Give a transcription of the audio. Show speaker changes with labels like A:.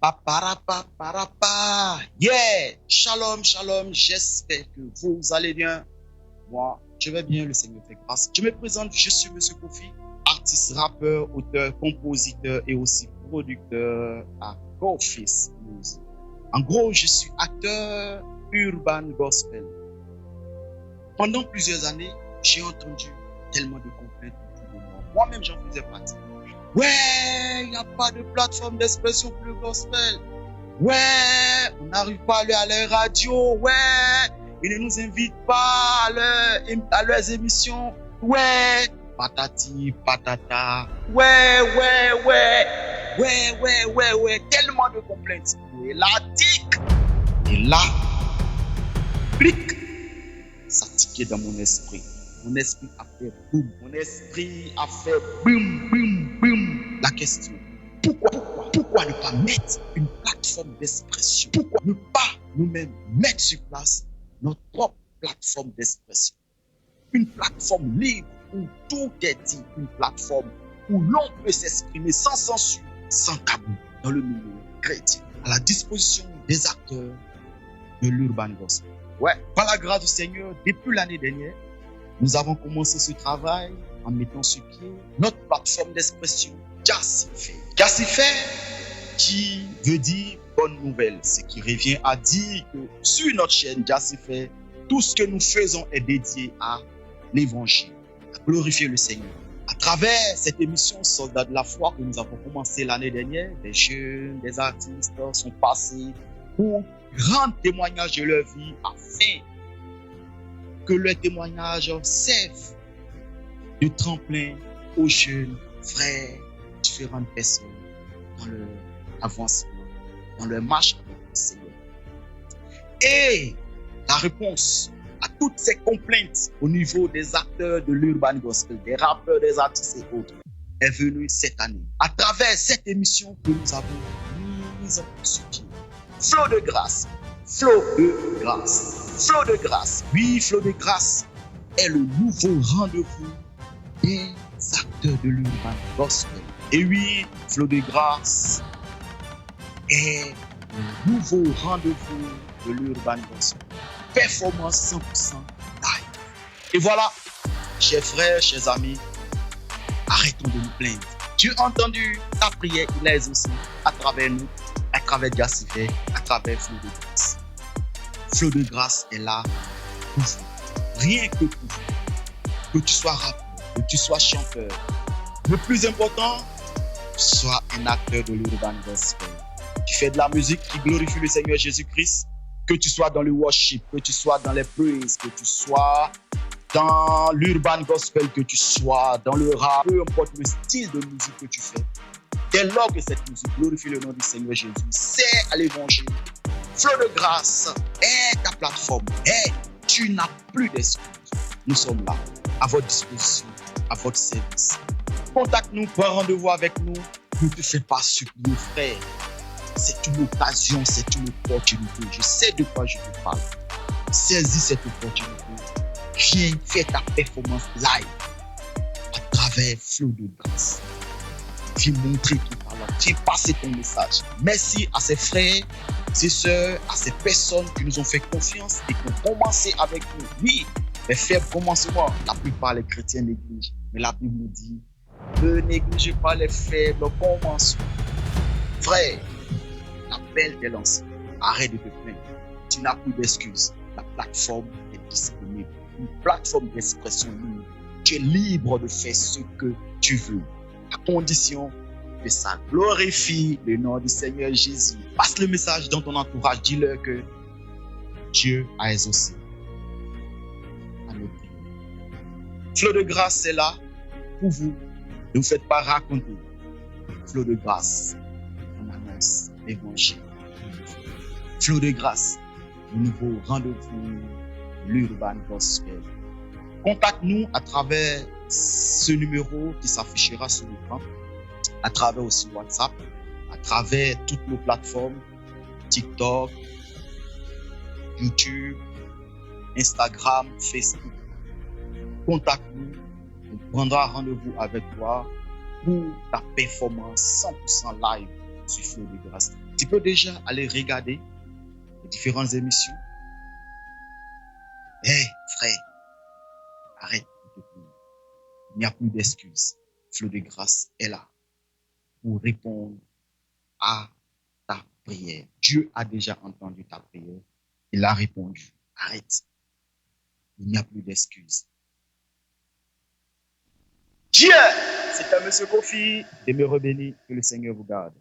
A: Paparapa. Yeah. Shalom, shalom. J'espère que vous allez bien. Moi, je vais bien, le Seigneur fait grâce. Je me présente, je suis Monsieur Kofi, artiste, rappeur, auteur, compositeur et aussi producteur à GoFist Music. En gros, je suis acteur urban gospel. Pendant plusieurs années, j'ai entendu tellement de complaintes autour de moi. Moi-même, j'en faisais partie. Ouais, il n'y a pas de plateforme d'expression pour le gospel. Ouais, on n'arrive pas à aller à la radio. Ouais, ils ne nous invitent pas à leurs émissions. Ouais, patati, patata. Ouais. Tellement de complaintes. Et là, tic. Et là, clic. Ça tiquait dans mon esprit. Mon esprit a fait boum. Mon esprit a fait boum. La question, pourquoi ne pas mettre une plateforme d'expression? Pourquoi ne pas nous-mêmes mettre sur place notre propre plateforme d'expression? Une plateforme libre où tout est dit. Une plateforme où l'on peut s'exprimer sans censure, sans tabou, dans le milieu chrétien, à la disposition des acteurs de l'urban gospel. Ouais, par la grâce du Seigneur, depuis l'année dernière, nous avons commencé ce travail en mettant sur pied notre plateforme d'expression Jassifé. Jassifé qui veut dire bonne nouvelle, ce qui revient à dire que sur notre chaîne Jassifé, tout ce que nous faisons est dédié à l'évangile, à glorifier le Seigneur. À travers cette émission Soldats de la foi que nous avons commencé l'année dernière, des jeunes, des artistes sont passés pour rendre témoignage de leur vie afin que leur témoignage serve de tremplin aux jeunes frères, différentes personnes dans leur avancement, dans leur marche avec le Seigneur. Et la réponse à toutes ces complaintes au niveau des acteurs de l'urban gospel, des rappeurs, des artistes et autres, est venue cette année. À travers cette émission que nous avons mise sur pied. Flot de grâce. Oui, Flot de grâce est le nouveau rendez-vous des acteurs de l'urban gospel. Et oui, Flot de grâce est le nouveau rendez-vous de l'urban gospel. Performance 100% live. Et voilà, chers frères, chers amis, arrêtons de nous plaindre. Tu as entendu ta prière, il est aussi à travers nous, à travers Jassifé, à travers Flot de grâce. Flot de grâce est là pour vous. Rien que pour vous. Que tu sois rappeur, que tu sois chanteur. Le plus important, sois un acteur de l'urban gospel. Tu fais de la musique qui glorifie le Seigneur Jésus-Christ. Que tu sois dans le worship, que tu sois dans les praises, que tu sois dans l'urban gospel, que tu sois dans le rap, peu importe le style de musique que tu fais. Dès lors que cette musique glorifie le nom du Seigneur Jésus, c'est à l'évangile. Flot de grâce est ta plateforme. Et tu n'as plus d'excuses. Nous sommes là, à votre disposition, à votre service. Contacte-nous, prends rendez-vous avec nous. Ne te fais pas supplier, frère. C'est une occasion, c'est une opportunité. Je sais de quoi je te parle. Saisis cette opportunité. Viens faire ta performance live à travers Flot de grâce. Viens montrer ton talent. Viens passer ton message. Merci à ces frères, ces sœurs, à ces personnes qui nous ont fait confiance et qui ont commencé avec nous. Oui, les faibles commencements, la plupart des chrétiens négligent. Mais la Bible nous dit, ne négligez pas les faibles commencements. Frère, l'appel est lancé. Arrête de te plaindre. Tu n'as plus d'excuses. La plateforme est disponible. Une plateforme d'expression libre. Tu es libre de faire ce que tu veux. À condition que ça glorifie le nom du Seigneur Jésus. Passe le message dans ton entourage. Dis-leur que Dieu a exaucé. Amen. Flot de grâce est là pour vous. Ne vous faites pas raconter. Flot de grâce. On annonce l'évangile. Flot de grâce. Le nouveau rendez-vous. L'urban gospel. Contacte-nous à travers ce numéro qui s'affichera sur l'écran, à travers aussi WhatsApp, à travers toutes nos plateformes, TikTok, YouTube, Instagram, Facebook. Contacte-nous, on prendra rendez-vous avec toi pour ta performance 100% live sur Flot de Grâce. Tu peux déjà aller regarder les différentes émissions. Hé, frère, arrête de te plaindre. Il n'y a plus d'excuses. Flot de Grâce est là pour répondre à ta prière. Dieu a déjà entendu ta prière. Il a répondu. Arrête. Il n'y a plus d'excuses. Dieu, c'est à Monsieur Kofi. Demeurez bénis. Que le Seigneur vous garde.